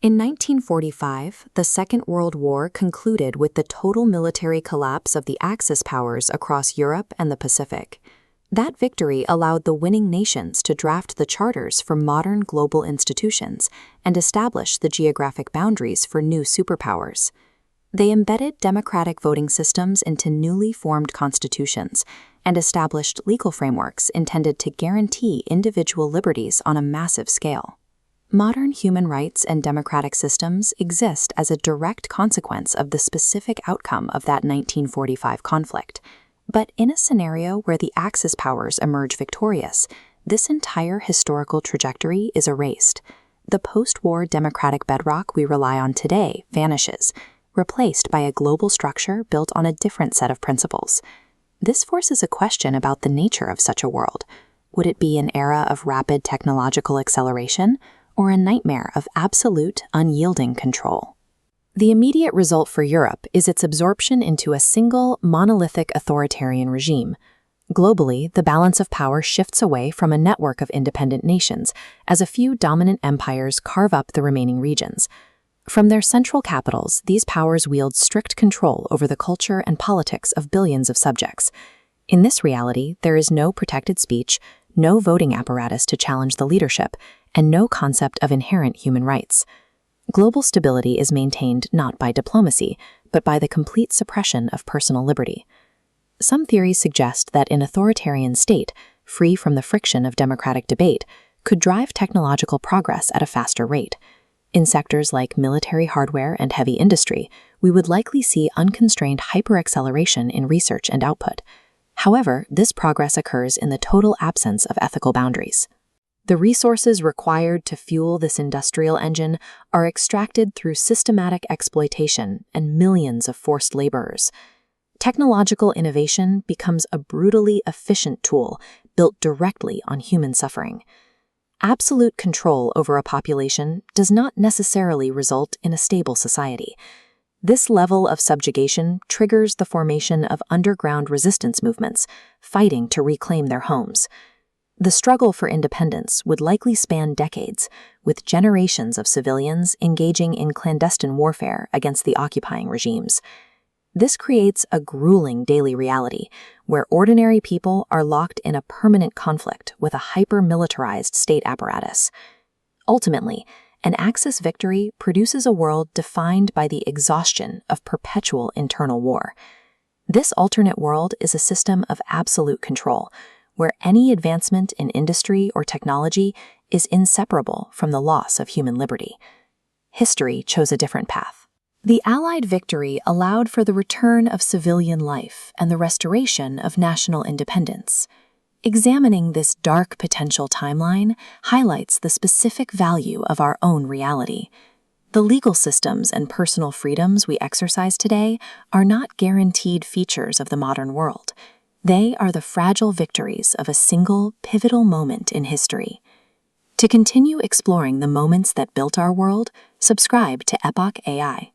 In 1945, the Second World War concluded with the total military collapse of the Axis powers across Europe and the Pacific. That victory allowed the winning nations to draft the charters for modern global institutions and establish the geographic boundaries for new superpowers. They embedded democratic voting systems into newly formed constitutions and established legal frameworks intended to guarantee individual liberties on a massive scale. Modern human rights and democratic systems exist as a direct consequence of the specific outcome of that 1945 conflict. But in a scenario where the Axis powers emerge victorious, this entire historical trajectory is erased. The post-war democratic bedrock we rely on today vanishes, replaced by a global structure built on a different set of principles. This forces a question about the nature of such a world. Would it be an era of rapid technological acceleration, or a nightmare of absolute, unyielding control? The immediate result for Europe is its absorption into a single, monolithic authoritarian regime. Globally, the balance of power shifts away from a network of independent nations as a few dominant empires carve up the remaining regions. From their central capitals, these powers wield strict control over the culture and politics of billions of subjects. In this reality, there is no protected speech, no voting apparatus to challenge the leadership, and no concept of inherent human rights. Global stability is maintained not by diplomacy, but by the complete suppression of personal liberty. Some theories suggest that an authoritarian state, free from the friction of democratic debate, could drive technological progress at a faster rate. In sectors like military hardware and heavy industry, we would likely see unconstrained hyper-acceleration in research and output. However, this progress occurs in the total absence of ethical boundaries. The resources required to fuel this industrial engine are extracted through systematic exploitation and millions of forced laborers. Technological innovation becomes a brutally efficient tool built directly on human suffering. Absolute control over a population does not necessarily result in a stable society. This level of subjugation triggers the formation of underground resistance movements, fighting to reclaim their homes. The struggle for independence would likely span decades, with generations of civilians engaging in clandestine warfare against the occupying regimes. This creates a grueling daily reality, where ordinary people are locked in a permanent conflict with a hyper-militarized state apparatus. Ultimately, an Axis victory produces a world defined by the exhaustion of perpetual internal war. This alternate world is a system of absolute control, where any advancement in industry or technology is inseparable from the loss of human liberty. History chose a different path. The Allied victory allowed for the return of civilian life and the restoration of national independence. Examining this dark potential timeline highlights the specific value of our own reality. The legal systems and personal freedoms we exercise today are not guaranteed features of the modern world. They are the fragile victories of a single, pivotal moment in history. To continue exploring the moments that built our world, subscribe to Epoch AI.